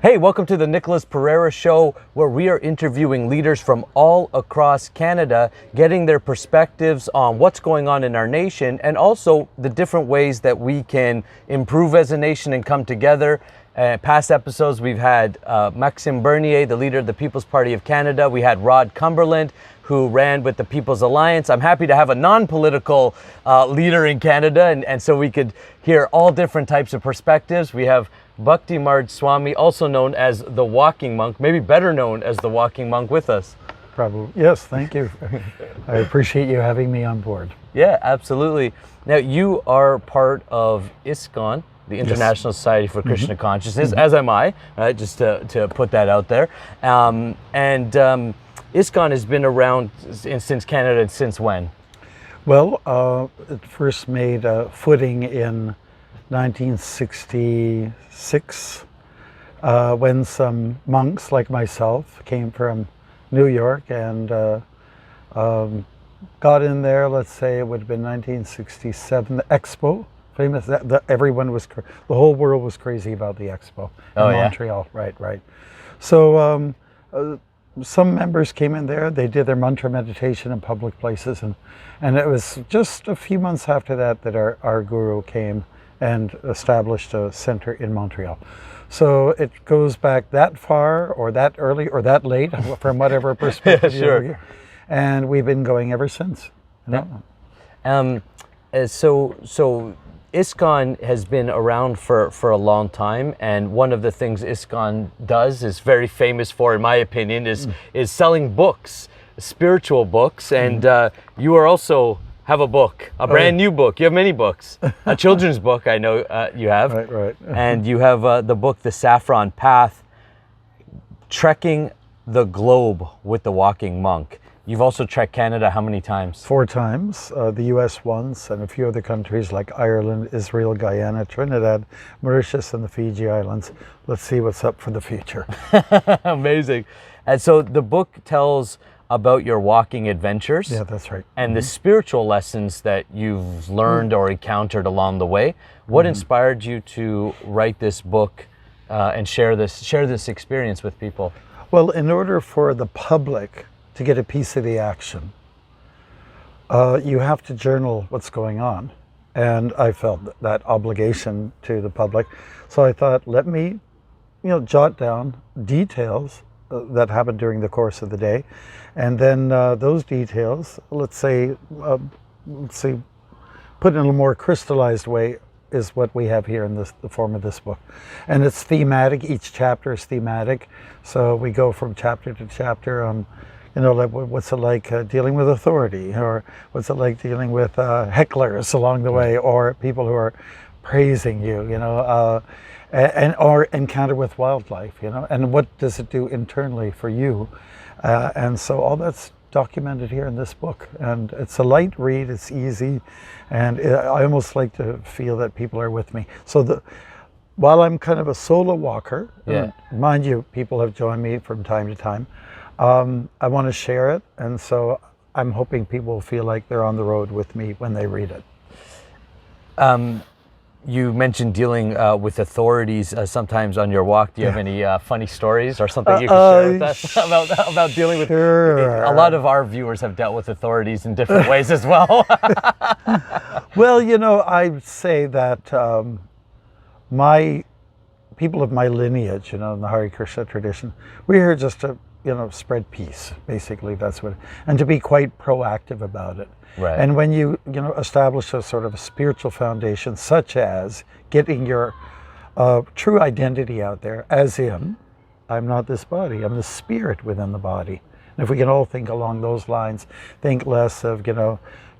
Hey, welcome to the Nicholas Pereira Show, where we are interviewing leaders from all across Canada, getting their perspectives on what's going on in our nation and also the different ways that we can improve as a nation and come together. Past episodes, we've had Maxime Bernier, the leader of the People's Party of Canada. We had Rod Cumberland, who ran with the People's Alliance. I'm happy to have a non-political leader in Canada, and so we could hear all different types of perspectives. We have Bhaktimarga Swami, also known as the Walking Monk, maybe better known as the Walking Monk, with us. Probably. Yes, thank you. I appreciate you having me on board. Yeah, absolutely. Now, you are part of Iskon, the International Society for Krishna Consciousness, as am I, just to put that out there. Iskon has been around since Canada. Since when? Well, it first made a footing in 1966 when some monks like myself came from New York and got in there. Let's say it would have been 1967, the Expo, famous. Everyone was, the whole world was crazy about the Expo in Montreal. Right. So some members came in there. They did their mantra meditation in public places, and it was just a few months after that that our guru came and established a center in Montreal. So it goes back that far, or that early, or that late, from whatever perspective sure. And we've been going ever since. So Iskon has been around for a long time, and one of the things Iskon does, is very famous for, in my opinion, is selling books, spiritual books, and you are also have a book, a brand new book. You have many books. A children's book, I know you have. Right. And you have the book, The Saffron Path, Trekking the Globe with the Walking Monk. You've also trekked Canada how many times? 4 times, the US once, and a few other countries like Ireland, Israel, Guyana, Trinidad, Mauritius, and the Fiji Islands. Let's see what's up for the future. Amazing. And so the book tells about your walking adventures. Yeah, that's right. And the spiritual lessons that you've learned or encountered along the way. What inspired you to write this book and share this experience with people? Well, in order for the public to get a piece of the action, you have to journal what's going on. And I felt that obligation to the public. So I thought, let me, jot down details that happened during the course of the day. And then those details, let's say, put in a more crystallized way, is what we have here in the form of this book. And it's thematic. Each chapter is thematic. So we go from chapter to chapter on, like what's it like dealing with authority, or what's it like dealing with hecklers along the way, or people who are praising you, or encounter with wildlife, and what does it do internally for you? And so all that's documented here in this book, and it's a light read, it's easy, and I almost like to feel that people are with me. So while I'm kind of a solo walker, mind you, people have joined me from time to time, I want to share it, and so I'm hoping people feel like they're on the road with me when they read it. You mentioned dealing with authorities sometimes on your walk. Do you have any funny stories or something you can share with us about dealing with? A lot of our viewers have dealt with authorities in different ways as well. Well, I say that my people of my lineage, in the Hare Krishna tradition, we're here just to spread peace. Basically, that's what, and to be quite proactive about it. Right. And when you establish a sort of a spiritual foundation, such as getting your true identity out there, as in, I'm not this body, I'm the spirit within the body. And if we can all think along those lines, think less of,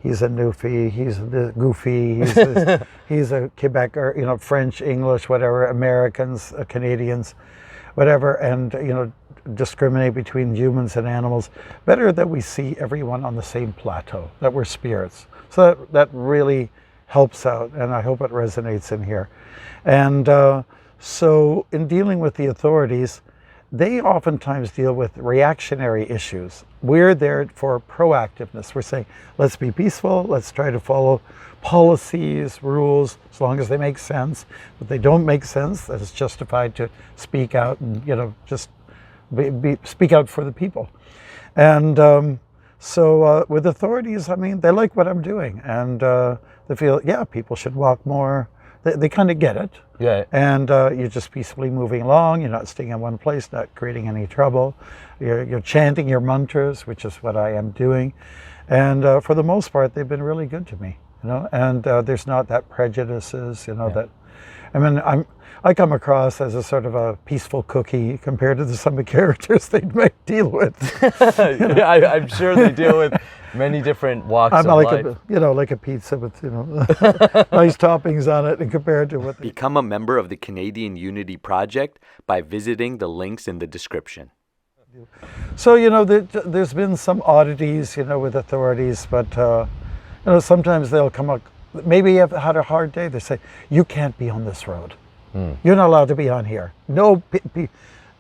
he's a Newfie, he's the goofy, he's a Quebec, or French, English, whatever, Americans, Canadians, whatever, and discriminate between humans and animals. Better that we see everyone on the same plateau, that we're spirits. So that really helps out, and I hope it resonates in here. And so in dealing with the authorities, they oftentimes deal with reactionary issues. We're there for proactiveness. We're saying, let's be peaceful, let's try to follow policies, rules, as long as they make sense. If they don't make sense, that it's justified to speak out and, just speak out for the people. And so with authorities, I mean, they like what I'm doing, and they feel, yeah, people should walk more. They kind of get it. Yeah. And you're just peacefully moving along. You're not staying in one place, not creating any trouble. You're chanting your mantras, which is what I am doing. And for the most part, they've been really good to me, and there's not that prejudices, that, I mean, I come across as a sort of a peaceful cookie compared to some of the characters they might deal with. Yeah, I'm sure they deal with many different walks of life. Like a pizza with, nice toppings on it, and compared to what. Become a member of the Canadian Unity Project by visiting the links in the description. So, there's been some oddities, with authorities, but, sometimes they'll come up, maybe you've had a hard day, they say, you can't be on this road. You're not allowed to be on here. No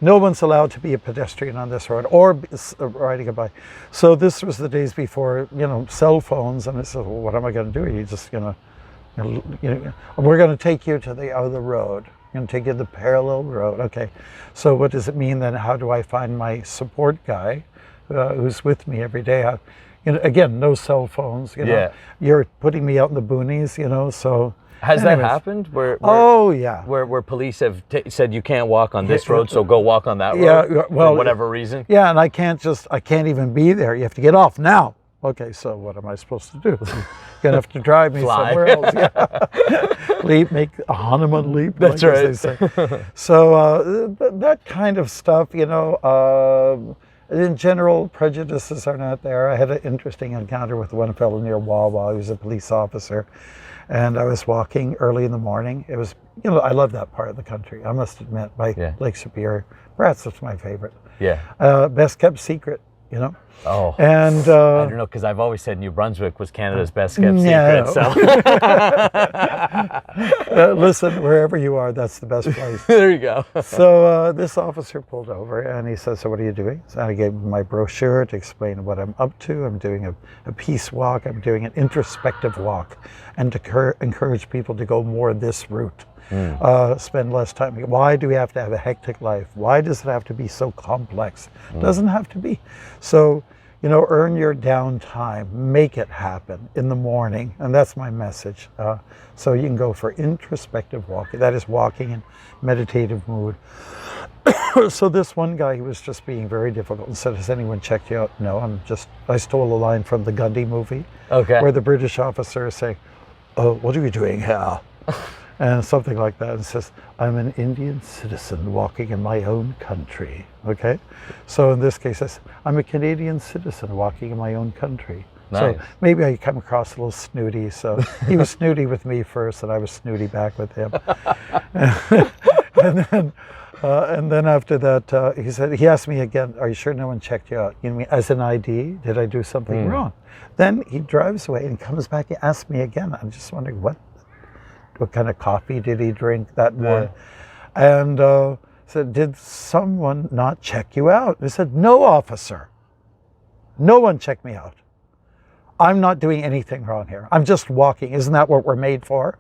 one's allowed to be a pedestrian on this road or riding a bike. So this was the days before, cell phones, and I said, well, what am I going to do? You just, we're going to take you to the other road. We're going to take you to the parallel road. Okay. So what does it mean then? How do I find my support guy who's with me every day? Again, no cell phones. You're putting me out in the boonies. So. Has that happened? Where police have said you can't walk on this road, so go walk on that road? Yeah, well, for whatever reason. Yeah, and I can't even be there. You have to get off now. Okay, so what am I supposed to do? You're gonna have to drive me somewhere else. Yeah. Make a Hanuman leap. That's right. As they say. So that kind of stuff, in general, prejudices are not there. I had an interesting encounter with one fellow near Wawa. He was a police officer. And I was walking early in the morning. It was, I love that part of the country. I must admit, Lake Superior. Perhaps it's my favorite. Yeah. Best kept secret, Oh. And I don't know, because I've always said New Brunswick was Canada's best kept secret. So. Listen, wherever you are, that's the best place. There you go. So this officer pulled over and he said, so what are you doing? So I gave him my brochure to explain what I'm up to. I'm doing a peace walk. I'm doing an introspective walk, and to encourage people to go more this route. Spend less time. Why do we have to have a hectic life? Why does it have to be so complex? Doesn't have to be. So, earn your downtime, make it happen in the morning, and that's my message. So you can go for introspective walking. That is walking in meditative mood. So this one guy, he was just being very difficult and said, has anyone checked you out? No, I stole a line from the Gundy movie. Okay. Where the British officer is saying, oh, what are you doing here? And something like that, and says, I'm an Indian citizen walking in my own country, okay? So in this case, I'm a Canadian citizen walking in my own country. Nice. So maybe I come across a little snooty, so he was snooty with me first, and I was snooty back with him. And then after that, he asked me again, are you sure no one checked you out? You mean as an ID? Did I do something wrong? Then he drives away and comes back and asks me again. I'm just wondering, what kind of coffee did he drink that morning? And said, did someone not check you out? I said, no, officer. No one checked me out. I'm not doing anything wrong here. I'm just walking. Isn't that what we're made for?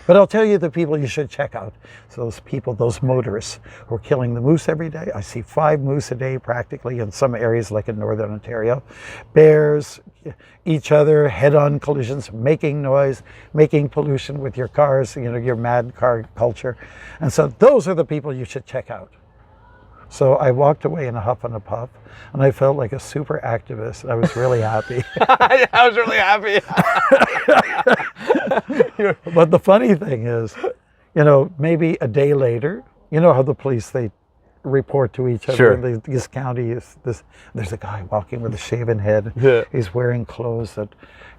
But I'll tell you the people you should check out. So those people, those motorists who are killing the moose every day. I see 5 moose a day practically in some areas like in Northern Ontario. Bears, each other, head-on collisions, making noise, making pollution with your cars, your mad car culture. And so those are the people you should check out. So I walked away in a huff and a puff, and I felt like a super activist. I was really happy. I was really happy. But the funny thing is, maybe a day later, how the police, they report to each other. Sure. In this county is this. There's a guy walking with a shaven head. Yeah. He's wearing clothes that,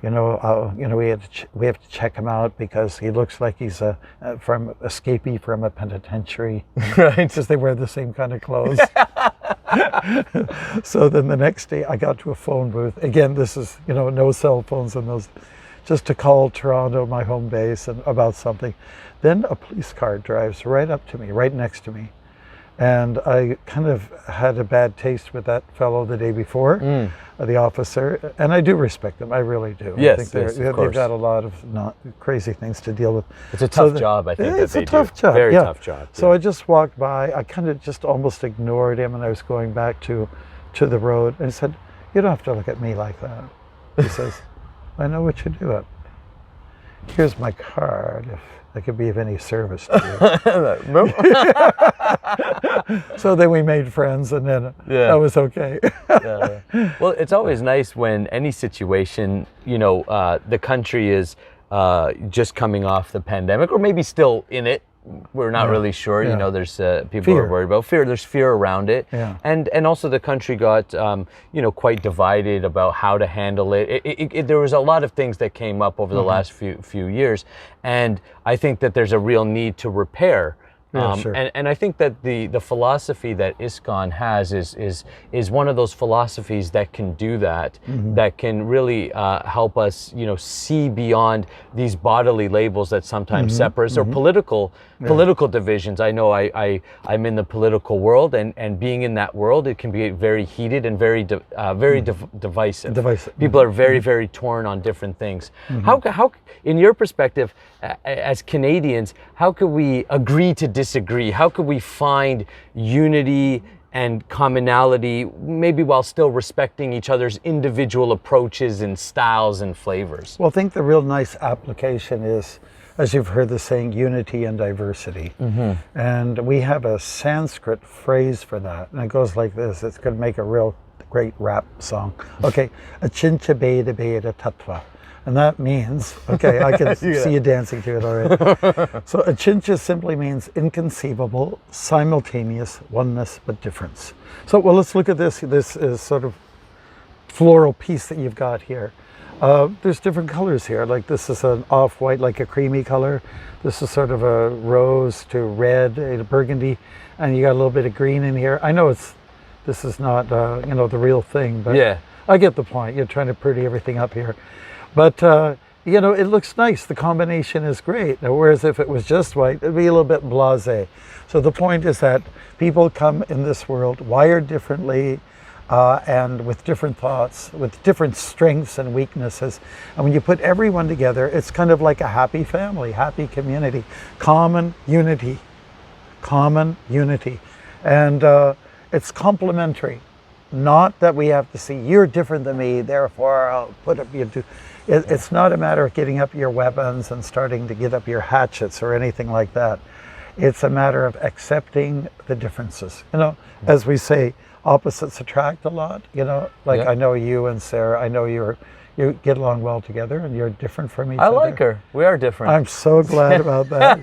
we have to check him out because he looks like he's from escapee from a penitentiary. Right. Because they wear the same kind of clothes. So then the next day I got to a phone booth. Again, this is, no cell phones and those, just to call Toronto, my home base, and about something. Then a police car drives right up to me, right next to me. And I kind of had a bad taste with that fellow the day before, the officer, and I do respect them. I really do. Yes, I think yes, of they've got a lot of not crazy things to deal with. It's a tough job, I think. It's that a tough job. Very yeah. tough job. So I just walked by. I kind of just almost ignored him, and I was going back to the road. And he said, "You don't have to look at me like that." He says, "I know what you're doing. Here's my card if I could be of any service to you." So then we made friends, and then that was okay. Yeah. Well, it's always nice when any situation, the country is just coming off the pandemic, or maybe still in it. We're not really sure. There's people are worried about fear. There's fear around it, and also the country got quite divided about how to handle it. There was a lot of things that came up over the last few years, and I think that there's a real need to repair. Sure. And I think that the philosophy that Iskon has is one of those philosophies that can do that, that can really help us, see beyond these bodily labels that sometimes separate us, or political divisions. I know I'm in the political world, and being in that world, it can be very heated and very divisive. People are very, very torn on different things. How, in your perspective, as Canadians, how could we agree to disagree? How could we find unity and commonality, maybe while still respecting each other's individual approaches and styles and flavors? Well, I think the real nice application is, as you've heard the saying, unity and diversity. And we have a Sanskrit phrase for that, and it goes like this. It's going to make a real great rap song. Okay, achincha beda beda tattva. And that means, okay, I can see you dancing to it already. So achincha simply means inconceivable, simultaneous, oneness, but difference. So, well, let's look at this. This is sort of floral piece that you've got here. There's different colors here. Like this is an off-white, like a creamy color. This is sort of a rose to red, a burgundy, and you got a little bit of green in here. I know this is not, the real thing, but I get the point. You're trying to pretty everything up here. But, it looks nice. The combination is great. Now, whereas if it was just white, it'd be a little bit blasé. So the point is that people come in this world wired differently, and with different thoughts, with different strengths and weaknesses. And when you put everyone together, it's kind of like a happy family, happy community, common unity. And it's complementary. Not that we have to see, you're different than me, therefore I'll put up you do. It's not a matter of getting up your weapons and starting to get up your hatchets or anything like that. It's a matter of accepting the differences. As we say, opposites attract a lot. I know you and Sarah, I know you get along well together, and you're different from each other. I like her. We are different. I'm so glad about that.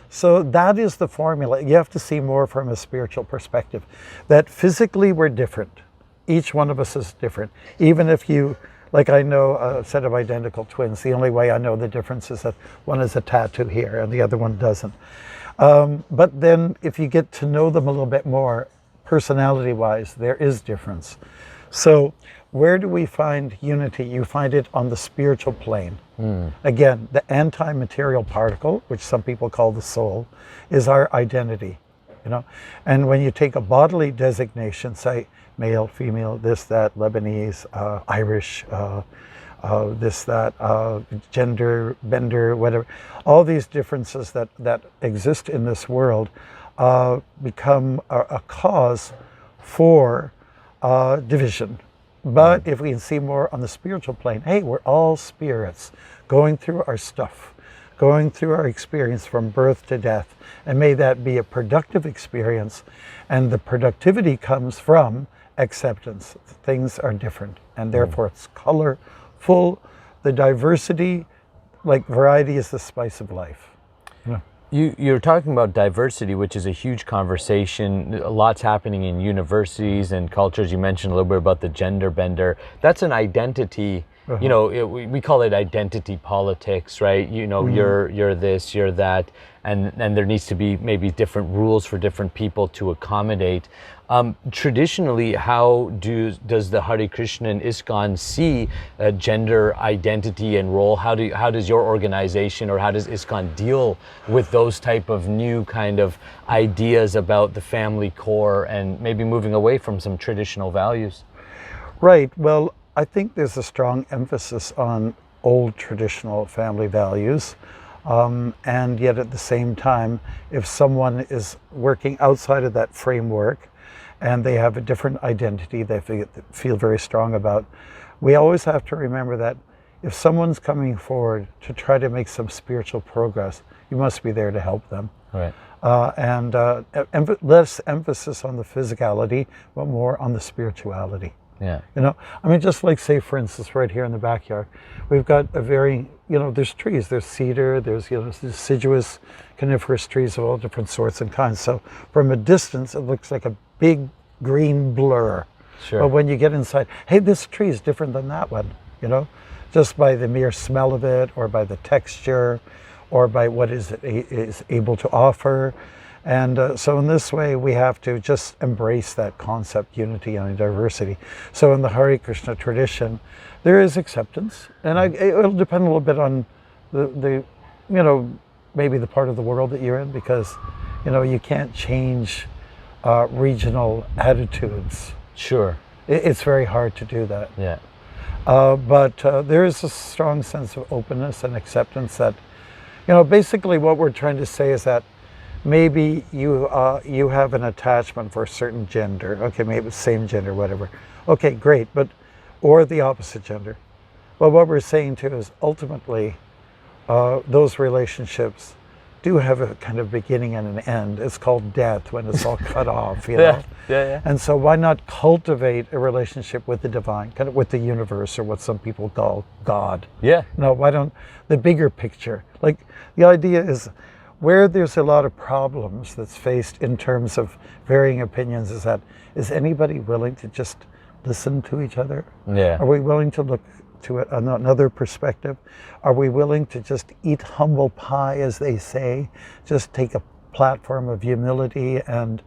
So that is the formula. You have to see more from a spiritual perspective. That physically we're different. Each one of us is different. Even if I know a set of identical twins, the only way I know the difference is that one has a tattoo here and the other one doesn't. But then if you get to know them a little bit more, personality-wise, there is difference. So where do we find unity? You find it on the spiritual plane. Again, the anti-material particle, which some people call the soul, is our identity. And when you take a bodily designation, say male, female, this, that, Lebanese, Irish, this, that, gender, bender, whatever, all these differences that exist in this world become a cause for division. But if we can see more on the spiritual plane, hey, we're all spirits going through our stuff, going through our experience from birth to death. And may that be a productive experience. And the productivity comes from acceptance. Things are different, and therefore it's colorful. The diversity, like variety, is the spice of life. You're talking about diversity, which is a huge conversation. A lot's happening in universities and cultures. You mentioned a little bit about the gender bender. That's an identity. We call it identity politics, right? You're this, you're that, and there needs to be maybe different rules for different people to accommodate. Traditionally, how does the Hare Krishna and Iskon see gender identity and role? How does your organization, or how does Iskon deal with those type of new kind of ideas about the family core and maybe moving away from some traditional values? Right. Well, I think there's a strong emphasis on old traditional family values. And yet at the same time, if someone is working outside of that framework and they have a different identity they feel very strong about, we always have to remember that if someone's coming forward to try to make some spiritual progress, you must be there to help them. Right. And less emphasis on the physicality, but more on the spirituality. Yeah. You know, I mean, just like, say, for instance, right here in the backyard, we've got a very, you know, there's trees, there's cedar, there's, you know, deciduous coniferous trees of all different sorts and kinds. So from a distance, it looks like a big green blur. Sure. But when you get inside, hey, this tree is different than that one, you know, just by the mere smell of it, or by the texture, or by what is able to offer. And so in this way, we have to just embrace that concept, unity and diversity. So in the Hare Krishna tradition, there is acceptance. And it'll depend a little bit on the you know, maybe the part of the world that you're in, because, you know, you can't change regional attitudes. Sure. It's very hard to do that. Yeah. But there is a strong sense of openness and acceptance that, you know, basically what we're trying to say is that maybe you have an attachment for a certain gender. Okay, maybe the same gender, whatever. Okay, great, or the opposite gender. Well, what we're saying too is ultimately those relationships do have a kind of beginning and an end. It's called death when it's all cut off, you know? Yeah. And so why not cultivate a relationship with the divine, kind of with the universe, or what some people call God? Yeah. No, why don't, the bigger picture. Like, the idea is, where there's a lot of problems that's faced in terms of varying opinions, is anybody willing to just listen to each other? Yeah. Are we willing to look to it another perspective? Are we willing to just eat humble pie, as they say, just take a platform of humility and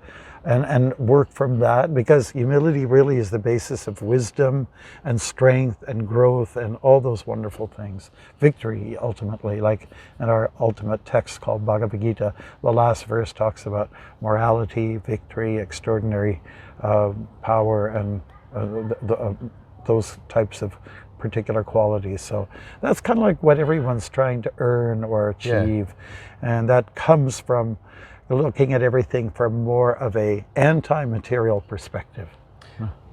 work from that? Because humility really is the basis of wisdom and strength and growth and all those wonderful things. Victory, ultimately, like in our ultimate text called Bhagavad Gita, the last verse talks about morality, victory, extraordinary power, and those types of particular qualities. So that's kind of like what everyone's trying to earn or achieve. Yeah. And that comes from looking at everything from more of a anti-material perspective.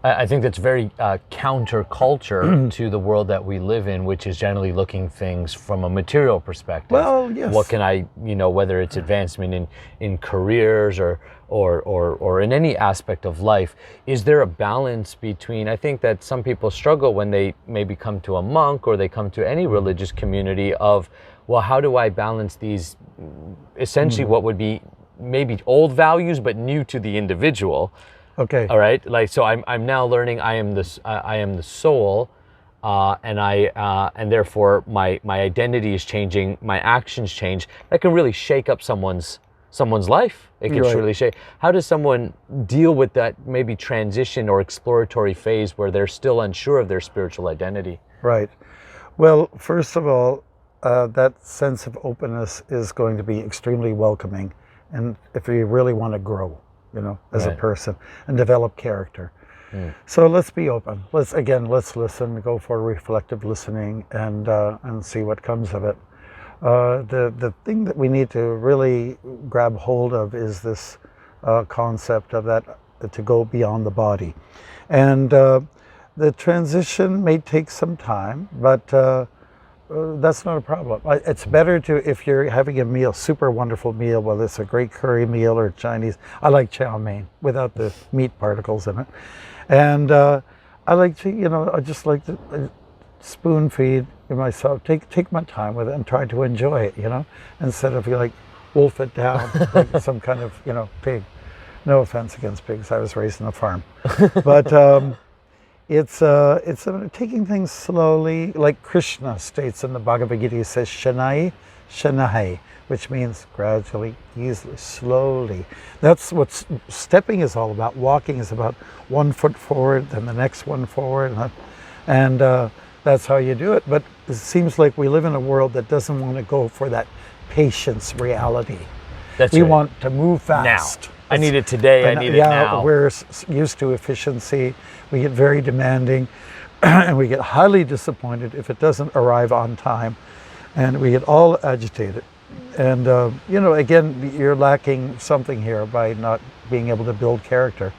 I think that's very counterculture to the world that we live in, which is generally looking things from a material perspective. Well, yes. What can I, you know, whether it's advancement in careers or in any aspect of life, is there a balance between, I think that some people struggle when they maybe come to a monk or they come to any religious community of, well, how do I balance these essentially what would be maybe old values but new to the individual? Okay. All right. Like, so I'm now learning I am the soul, and therefore my identity is changing, my actions change. That can really shake up someone's life. It can really shake. How does someone deal with that maybe transition or exploratory phase where they're still unsure of their spiritual identity? Right. Well, first of all, that sense of openness is going to be extremely welcoming, and if you really want to grow, you know, as a person and develop character. So let's be open. Let's listen, go for reflective listening and see what comes of it. The thing that we need to really grab hold of is this concept of that, to go beyond the body. And the transition may take some time, but that's not a problem. It's better to, if you're having a meal, super wonderful meal, whether it's a great curry meal or Chinese. I like chow mein without the meat particles in it. And I like to, you know, I just like to spoon feed myself, take my time with it and try to enjoy it, you know, instead of like wolf it down like some kind of, you know, pig. No offense against pigs, I was raised on a farm. But it's taking things slowly, like Krishna states in the Bhagavad Gita. He says, Shanai shanahai, which means gradually, easily, slowly. That's what stepping is all about. Walking is about 1 foot forward, then the next one forward, and that's how you do it. But it seems like we live in a world that doesn't want to go for that patience reality. We want to move fast. Now. I need it today, I need it now. We're used to efficiency. We get very demanding, and we get highly disappointed if it doesn't arrive on time, and we get all agitated. And, again, you're lacking something here by not being able to build character.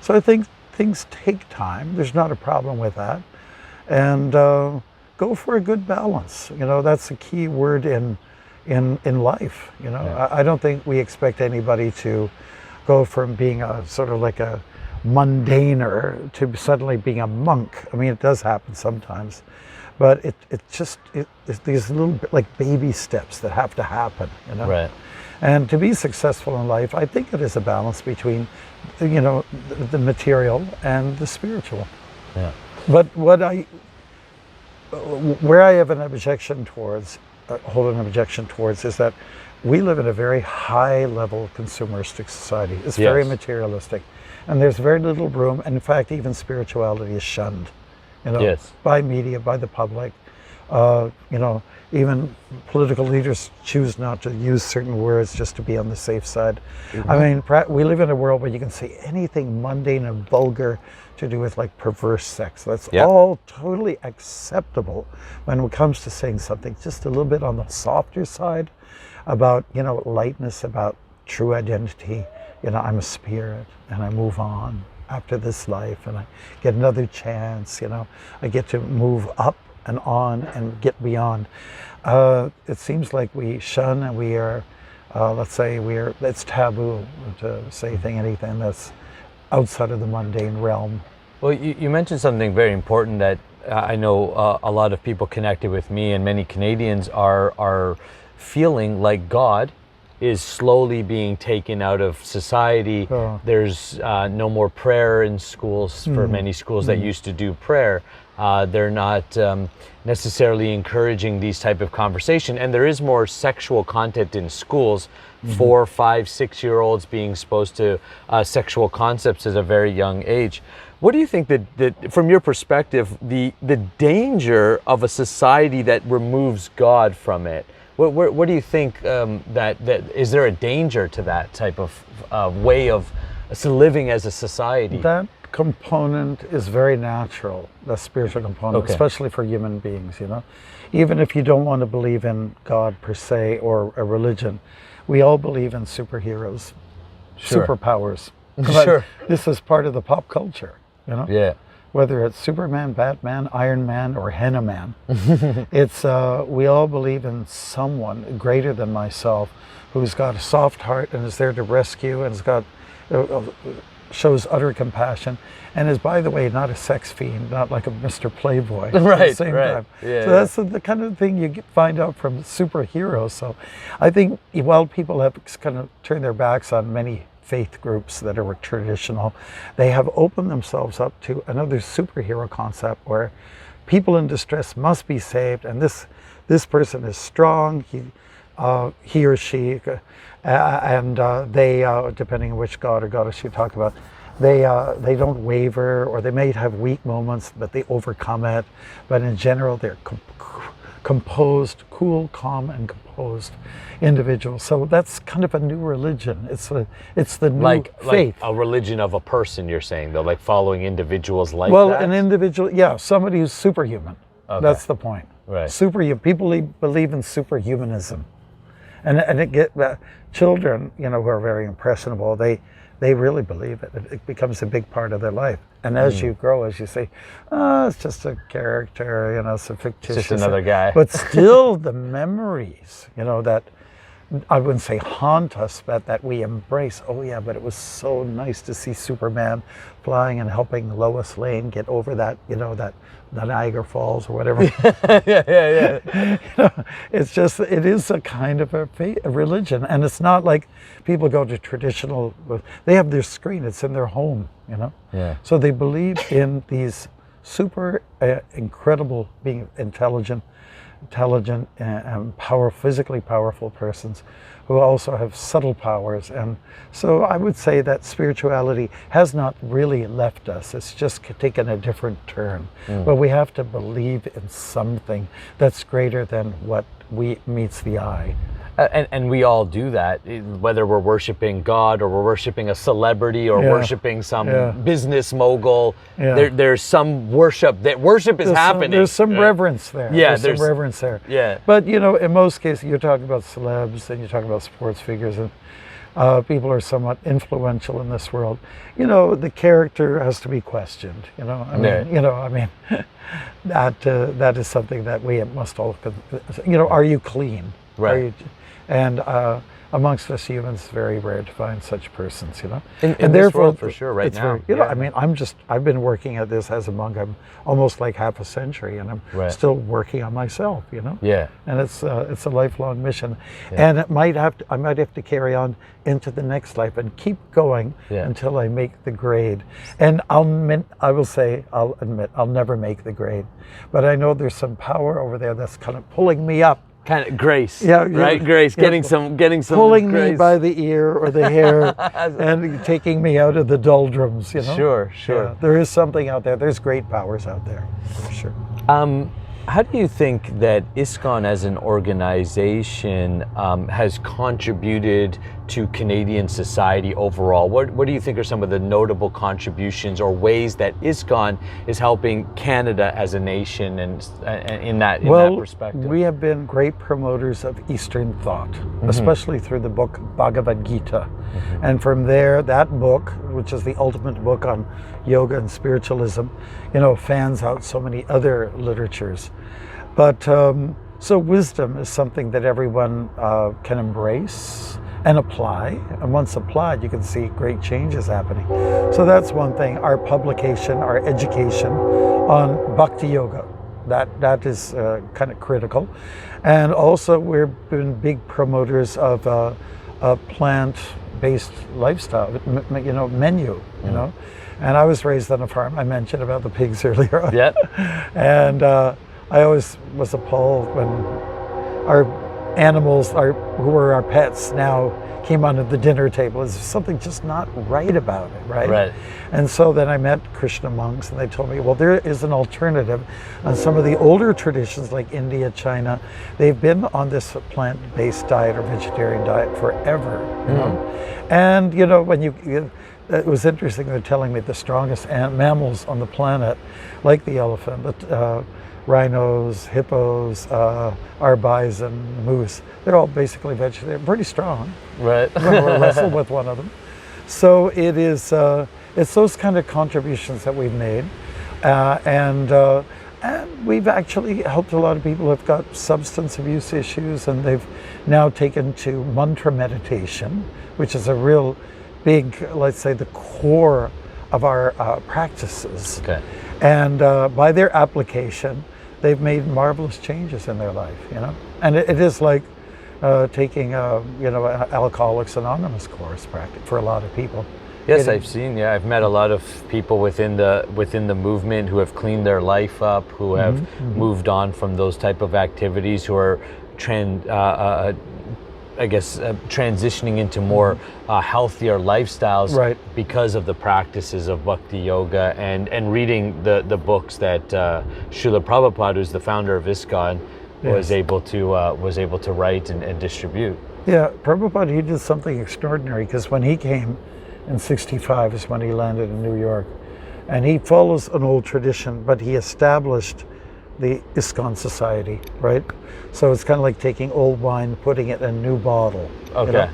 So I think things take time. There's not a problem with that. And go for a good balance. That's a key word in life. I don't think we expect anybody to go from being a sort of like a mundaner to suddenly being a monk. I mean, it does happen sometimes, but it's these little like baby steps that have to happen. Right. And to be successful in life, I think it is a balance between, the material and the spiritual. Yeah. But where I have an objection towards, hold an objection towards, is that we live in a very high level consumeristic society. It's very materialistic, and there's very little room. And in fact, even spirituality is shunned, by media, by the public. Even political leaders choose not to use certain words just to be on the safe side. Mm-hmm. I mean, we live in a world where you can say anything mundane and vulgar to do with like perverse sex. That's all totally acceptable when it comes to saying something just a little bit on the softer side about, lightness, about true identity. I'm a spirit and I move on after this life and I get another chance, I get to move up and on and get beyond. It seems like we shun and we are, it's taboo to say anything that's outside of the mundane realm. Well, you mentioned something very important that I know a lot of people connected with me, and many Canadians are feeling like God is slowly being taken out of society. There's no more prayer in schools for many schools that used to do prayer. They're not necessarily encouraging these type of conversation, and there is more sexual content in schools. 4, 5, 6-year-olds being exposed to sexual concepts at a very young age. What do you think that from your perspective, the danger of a society that removes God from it? What do you think that is there a danger to that type of way of living as a society? That component is very natural, the spiritual component, especially for human beings, Even if you don't want to believe in God per se or a religion, we all believe in superheroes, superpowers. Sure. This is part of the pop culture, Yeah. Whether it's Superman, Batman, Iron Man, or Henna Man. It's we all believe in someone greater than myself who's got a soft heart and is there to rescue and has got shows utter compassion and is, by the way, not a sex fiend, not like a Mr. Playboy at the same time. Yeah, so that's the kind of thing you find out from superheroes. So I think while people have kind of turned their backs on many faith groups that are traditional, they have opened themselves up to another superhero concept where people in distress must be saved, and this person is strong, he or she, and they, depending on which god or goddess you talk about, they don't waver, or they may have weak moments, but they overcome it. But in general, they're composed, cool, calm, and composed individuals. So that's kind of a new religion. It's the new faith. Like a religion of a person, you're saying, though, like following individuals like that? Well, an individual, somebody who's superhuman. Okay. That's the point. Right. Superhuman. People believe in superhumanism. And it children, who are very impressionable, they really believe it. It becomes a big part of their life. And as you grow, as you say, it's just a character, it's a fictitious. It's just another guy. But still the memories, that I wouldn't say haunt us, but that we embrace. Oh yeah, but it was so nice to see Superman flying and helping Lois Lane get over that, that the Niagara Falls or whatever. Yeah. It is a kind of a religion, and it's not like people go to traditional. They have their screen; it's in their home, Yeah. So they believe in these super incredible, being intelligent, intelligent and physically powerful persons who also have subtle powers. And so I would say that spirituality has not really left us. It's just taken a different turn. But we have to believe in something that's greater than what meets the eye. And we all do that, whether we're worshiping God or we're worshiping a celebrity or worshiping some business mogul. There's some worship. That worship is happening. There's some reverence there. Yeah, there's some reverence there. Yeah. But you know, in most cases, you're talking about celebs and you're talking about sports figures, and people are somewhat influential in this world. You know, the character has to be questioned. You know, I mean, that is something that we must all. You know, are you clean? Right. And amongst us humans, it's very rare to find such persons, you know. In this world, for sure, right now. You know, I mean, I've been working at this as a monk. I'm almost like half a century, and I'm still working on myself, you know. Yeah. And it's a lifelong mission, and I might have to carry on into the next life and keep going until I make the grade. And I'll admit I'll never make the grade, but I know there's some power over there that's kind of pulling me up. Kind of grace, right? Grace, getting some pulling grace. Me by the ear or the hair and taking me out of the doldrums, you know? Sure. Yeah, there is something out there. There's great powers out there, for sure. How do you think that Iskon as an organization has contributed to Canadian society overall? What do you think are some of the notable contributions or ways that Iskon is helping Canada as a nation and in that perspective? We have been great promoters of Eastern thought, especially through the book Bhagavad Gita. And from there, that book, which is the ultimate book on yoga and spiritualism, you know, fans out so many other literatures. But so wisdom is something that everyone can embrace and apply. And once applied, you can see great changes happening. So that's one thing. Our publication, our education on Bhakti Yoga, that is kind of critical. And also we've been big promoters of a plant-based lifestyle, you know, menu, you know. And I was raised on a farm. I mentioned about the pigs earlier on. Yeah. And I always was appalled when our animals, who were our pets, now came onto the dinner table. There's something just not right about it, right? Right. And so then I met Krishna monks, and they told me, well, there is an alternative. On some of the older traditions, like India, China, they've been on this plant-based diet or vegetarian diet forever, you know? And, you know, when it was interesting, they're telling me the strongest mammals on the planet, like the elephant, rhinos, hippos, our bison, moose, they're all basically vegetarian, pretty strong. Right. We'll wrestle with one of them. So it is, it's those kind of contributions that we've made. And we've actually helped a lot of people who've got substance abuse issues, and they've now taken to mantra meditation, which is a real big, let's say, the core of our practices. Okay. And by their application, they've made marvelous changes in their life, you know. And it is like taking, you know, an Alcoholics Anonymous course practice for a lot of people. Yes, I've seen. Yeah, I've met a lot of people within the movement who have cleaned their life up, who have moved on from those type of activities, who are transitioning into more healthier lifestyles, right, because of the practices of Bhakti Yoga and reading the books that Srila Prabhupada, who's the founder of Iskon, was able to write and distribute. Yeah, Prabhupada, he did something extraordinary, because when he came in '65 is when he landed in New York, and he follows an old tradition, but he established the Iskon Society, right? So it's kind of like taking old wine, putting it in a new bottle. Okay. You know?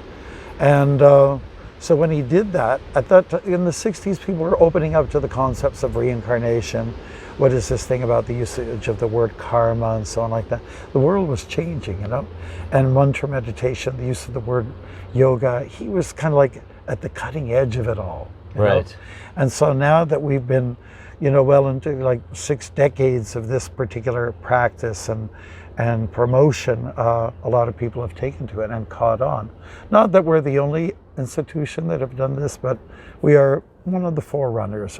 And so when he did that, in the 60s, people were opening up to the concepts of reincarnation. What is this thing about the usage of the word karma and so on like that? The world was changing, you know? And mantra meditation, the use of the word yoga, he was kind of like at the cutting edge of it all. Right. Know? And so now that we've been, you know, well into like 6 decades of this particular practice and promotion, a lot of people have taken to it and caught on. Not that we're the only institution that have done this, but we are one of the forerunners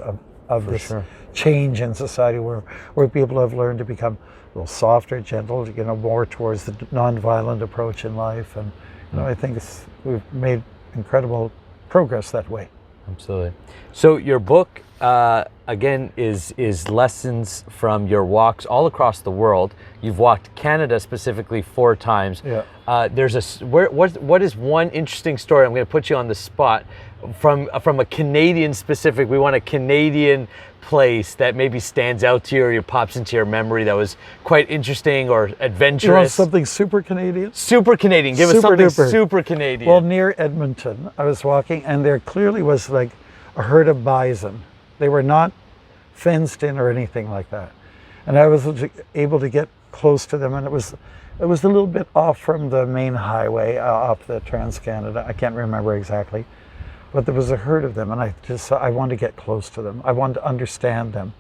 of For this sure. change in society where people have learned to become a little softer, gentle, more towards the non-violent approach in life. And I think we've made incredible progress that way. Absolutely. So your book, again, is lessons from your walks all across the world. You've walked Canada specifically 4 times. Yeah. What is one interesting story? I'm going to put you on the spot from a Canadian specific. We want a Canadian place that maybe stands out to you or pops into your memory that was quite interesting or adventurous. You want something super Canadian? Super Canadian. Give us something super Canadian. Well, near Edmonton, I was walking, and there clearly was like a herd of bison. They were not fenced in or anything like that. And I was able to get close to them, and it was a little bit off from the main highway, off the Trans-Canada. I can't remember exactly. But there was a herd of them, and I wanted to get close to them. I wanted to understand them.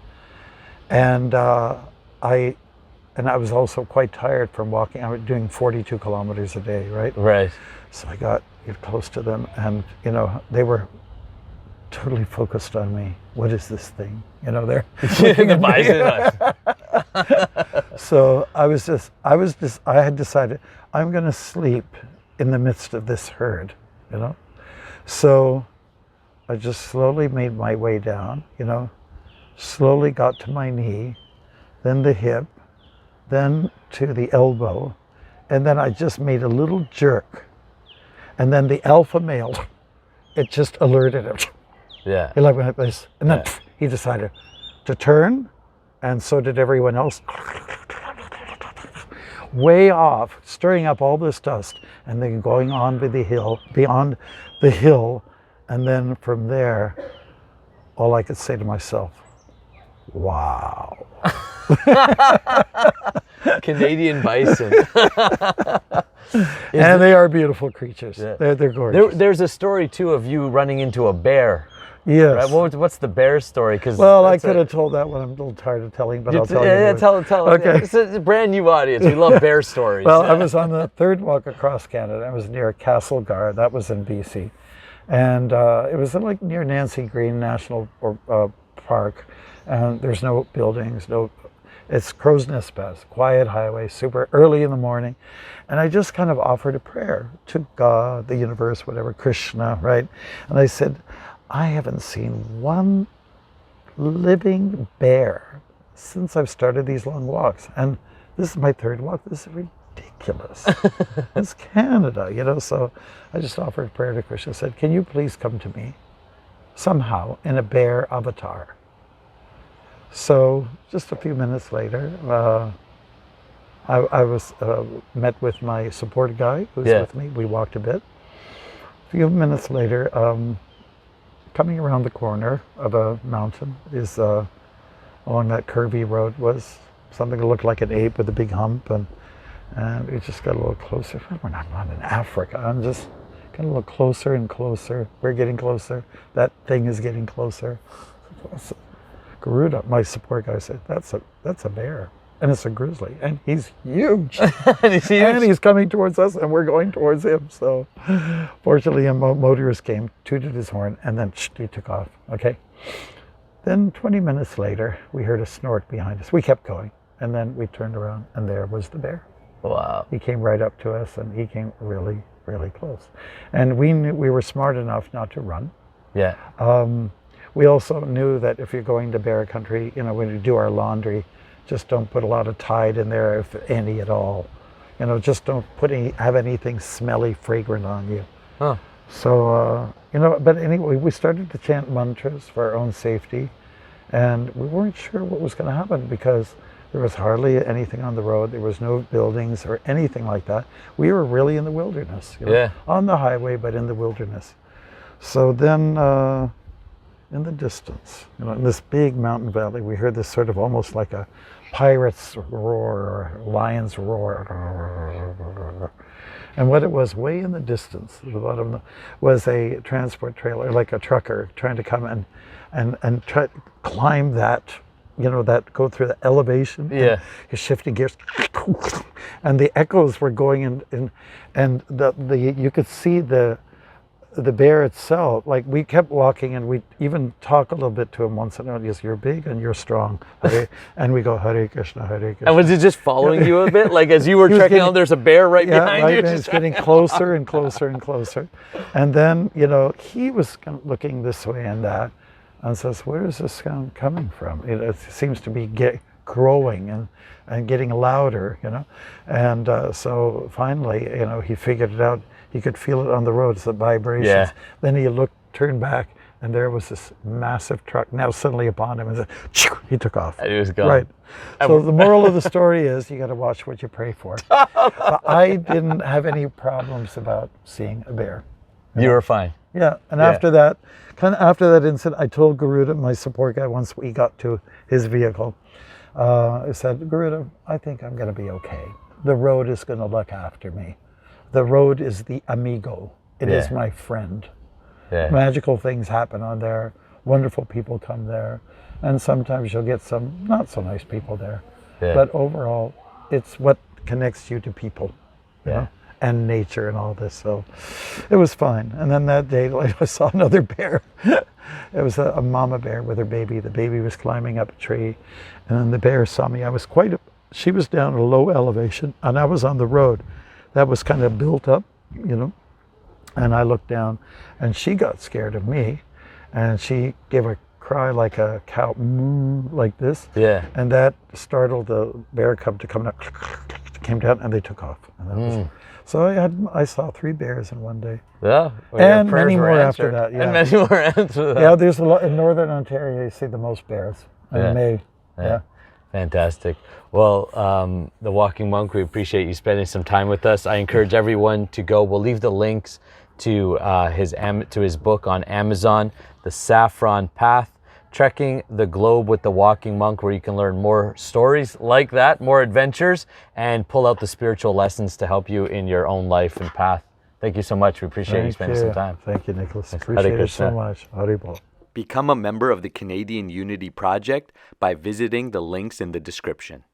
And I was also quite tired from walking. I was doing 42 kilometers a day, right? Right. So I got close to them, and they were totally focused on me. What is this thing? They're looking at me. So I had decided I'm going to sleep in the midst of this herd, So I just slowly made my way down, slowly got to my knee, then the hip, then to the elbow, and then I just made a little jerk. And then the alpha male, it just alerted him. Yeah. He like this. And then he decided to turn, and so did everyone else. Way off, stirring up all this dust, and then going on beyond the hill, and then from there, all I could say to myself, wow. Canadian bison. And they are beautiful creatures. Yeah. They're gorgeous. There's a story too of you running into a bear. Yes. Right? What's the bear story? Well, I could have told that one. I'm a little tired of telling, but I'll tell you. Yeah, tell it. Okay. It's a brand new audience. We love bear stories. Well, I was on the third walk across Canada. I was near Castlegar. That was in BC. And it was like near Nancy Green National Park. And there's no buildings, it's Crow's Nest Pass, quiet highway, super early in the morning. And I just kind of offered a prayer to God, the universe, whatever, Krishna, right? And I said, I haven't seen one living bear since I've started these long walks. And this is my third walk. This is ridiculous. It's Canada, so I just offered a prayer to Krishna. I said, can you please come to me somehow in a bear avatar? So just a few minutes later, I was met with my support guy who's with me. We walked a bit. A few minutes later, coming around the corner of a mountain is along that curvy road was something that looked like an ape with a big hump, and we just got a little closer. We're not in Africa. I'm just getting a little closer and closer. We're getting closer. That thing is getting closer. Garuda, my support guy, said, that's a bear, and it's a grizzly, and he's huge. And he's coming towards us, and we're going towards him. So fortunately, a motorist came, tooted his horn, and then he took off. Okay. Then 20 minutes later, we heard a snort behind us. We kept going, and then we turned around, and there was the bear. Wow. He came right up to us, and he came really, really close. And we knew we were smart enough not to run. Yeah. We also knew that if you're going to bear country, when you do our laundry, just don't put a lot of Tide in there, if any at all. Just don't have anything smelly, fragrant on you. Huh. So, but anyway, we started to chant mantras for our own safety, and we weren't sure what was going to happen because there was hardly anything on the road. There was no buildings or anything like that. We were really in the wilderness, on the highway, but in the wilderness. So then, in the distance, in this big mountain valley, we heard this sort of almost like a pirate's roar or lion's roar. And what it was, way in the distance, at the bottom, was a transport trailer, like a trucker, trying to come and try to climb that, that go through the elevation. Yeah. He's shifting gears. And the echoes were going in and you could see the the bear itself, like we kept walking and we even talk a little bit to him once in a while. Yes, you're big and you're strong. And we go, Hare Krishna, Hare Krishna. And was it just following you a bit? Like as you were trekking on, there's a bear right behind you? And it's getting closer and closer and closer. And then, he was kind of looking this way and that and says, where is this sound coming from? It seems to be growing and getting louder, And so finally, he figured it out. He could feel it on the road, it's the vibrations. Yeah. Then he turned back, and there was this massive truck now suddenly upon him, and he took off. And he was gone. Right. So the moral of the story is you got to watch what you pray for. But I didn't have any problems about seeing a bear. You were fine. Yeah, and after that incident, I told Garuda, my support guy, once we got to his vehicle, I said, Garuda, I think I'm going to be okay. The road is going to look after me. The road is the amigo. It is my friend. Yeah. Magical things happen on there. Wonderful people come there. And sometimes you'll get some not so nice people there. Yeah. But overall, it's what connects you to people, you know, and nature and all this. So it was fine. And then that day, I saw another bear. It was a mama bear with her baby. The baby was climbing up a tree. And then the bear saw me. She was down at a low elevation, and I was on the road. That was kind of built up, and I looked down, and she got scared of me, and she gave a cry like a cow, moo, like this. Yeah. And that startled the bear cub to come down, came down, and they took off. And that was, so I saw 3 bears in one day. Yeah. Well, and many more after that. Yeah. And many more after that. Yeah, there's a lot in Northern Ontario. You see the most bears in May. Yeah. Fantastic. Well, the Walking Monk, we appreciate you spending some time with us. I encourage everyone to go. We'll leave the links to his book on Amazon, The Saffron Path, Trekking the Globe with the Walking Monk, where you can learn more stories like that, more adventures, and pull out the spiritual lessons to help you in your own life and path. Thank you so much. We appreciate you spending some time. Thank you, Nicholas. Appreciate it so much. Haribol. Become a member of the Canadian Unity Project by visiting the links in the description.